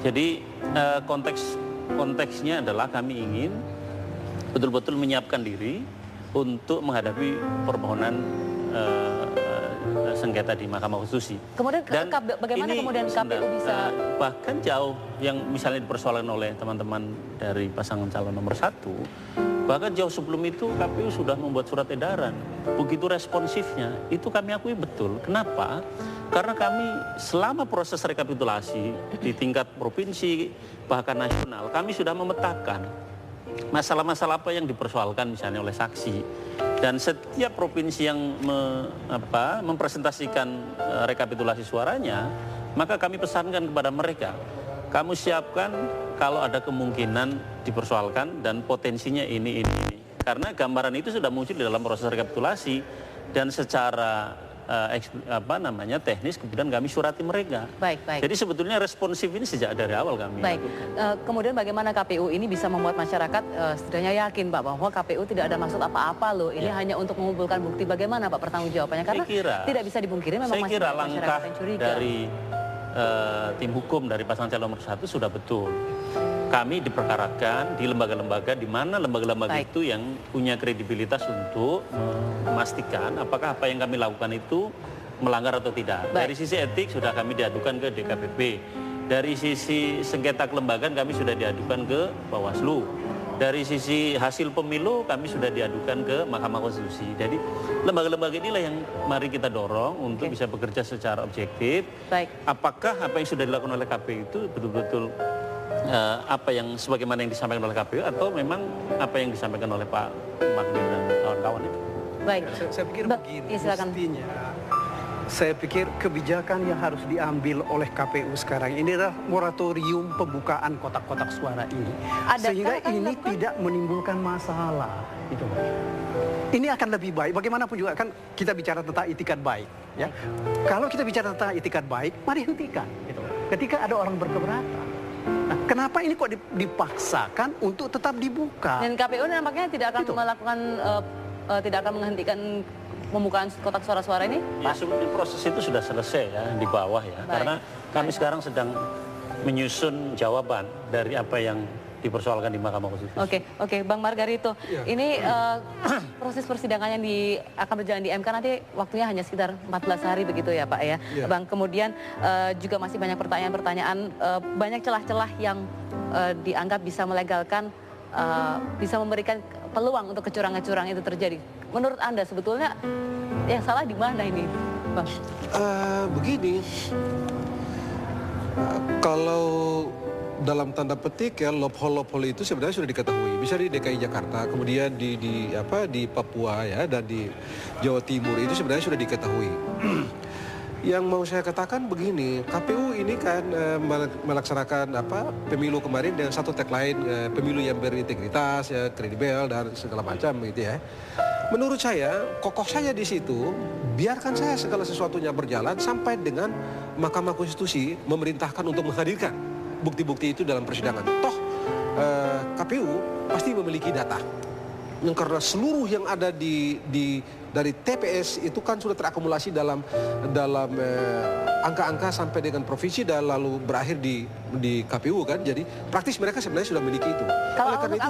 Jadi konteksnya adalah kami ingin betul-betul menyiapkan diri untuk menghadapi permohonan sengketa di Mahkamah Konstitusi. Kemudian bagaimana kemudian KPU bisa bahkan jauh yang misalnya dipersoalkan oleh teman-teman dari pasangan calon nomor 1, bahkan jauh sebelum itu KPU sudah membuat surat edaran. Begitu responsifnya, itu kami akui betul. Kenapa? Karena kami selama proses rekapitulasi di tingkat provinsi bahkan nasional, kami sudah memetakan masalah-masalah apa yang dipersoalkan misalnya oleh saksi. Dan setiap provinsi yang mempresentasikan rekapitulasi suaranya, maka kami pesankan kepada mereka, kamu siapkan kalau ada kemungkinan dipersoalkan dan potensinya ini. Karena gambaran itu sudah muncul di dalam proses rekapitulasi dan secara teknis kemudian kami surati mereka. Baik. Jadi sebetulnya responsif ini sejak dari awal kami lakukan. Kemudian bagaimana KPU ini bisa membuat masyarakat setidaknya yakin Pak bahwa KPU tidak ada maksud apa-apa loh. Ini hanya untuk mengumpulkan bukti. Bagaimana Pak pertanggungjawabannya? Karena tidak bisa dipungkiri memang masih banyak masyarakat yang curiga. Dari tim hukum dari pasangan calon nomor 1 sudah betul. Kami diperkarakan di lembaga-lembaga di mana lembaga-lembaga itu yang punya kredibilitas untuk memastikan apakah apa yang kami lakukan itu melanggar atau tidak. Dari sisi etik sudah kami diadukan ke DKPP. Dari sisi sengketa kelembagaan kami sudah diadukan ke Bawaslu. Dari sisi hasil pemilu kami sudah diadukan ke Mahkamah Konstitusi. Jadi lembaga-lembaga inilah yang mari kita dorong untuk bisa bekerja secara objektif. Apakah apa yang sudah dilakukan oleh KPU itu betul-betul apa yang sebagaimana yang disampaikan oleh KPU atau memang apa yang disampaikan oleh Pak Magdir dan kawan-kawan itu. Baik. Saya pikir begini, mestinya saya pikir kebijakan yang harus diambil oleh KPU sekarang ini adalah moratorium pembukaan kotak-kotak suara ini. Sehingga ini tidak menimbulkan masalah. Itu. Ini akan lebih baik. Bagaimanapun juga kan kita bicara tentang itikat baik. Ya. Kalau kita bicara tentang itikat baik, mari hentikan. Gitu. Ketika ada orang berkeberatan. Nah, kenapa ini kok dipaksakan untuk tetap dibuka? Dan KPU nampaknya tidak akan melakukan, tidak akan menghentikan pembukaan kotak suara-suara ini? Ya, sebetulnya proses itu sudah selesai ya di bawah ya. Karena kami sekarang sedang menyusun jawaban dari apa yang dipersoalkan di Mahkamah Konstitusi. Oke, Bang Margarito, ini proses persidangan yang akan berjalan di MK nanti waktunya hanya sekitar 14 hari begitu ya Pak ya. Bang, kemudian juga masih banyak pertanyaan-pertanyaan, banyak celah-celah yang dianggap bisa melegalkan, bisa memberikan peluang untuk kecurangan-kecurangan itu terjadi. Menurut Anda sebetulnya yang salah di mana ini, Bang? Begini, kalau dalam tanda petik ya loophole itu sebenarnya sudah diketahui. Bisa di DKI Jakarta, kemudian di Papua ya dan di Jawa Timur itu sebenarnya sudah diketahui. Yang mau saya katakan begini, KPU ini kan melaksanakan pemilu kemarin dengan satu tagline pemilu yang berintegritas, ya, kredibel dan segala macam gitu ya. Menurut saya, kokoh saya di situ, biarkan saya segala sesuatunya berjalan sampai dengan Mahkamah Konstitusi memerintahkan untuk menghadirkan bukti-bukti itu dalam persidangan. Toh KPU pasti memiliki data. Yang karena seluruh yang ada dari TPS itu kan sudah terakumulasi dalam angka-angka sampai dengan provinsi dan lalu berakhir di KPU kan. Jadi praktis mereka sebenarnya sudah memiliki itu. Oleh karena itu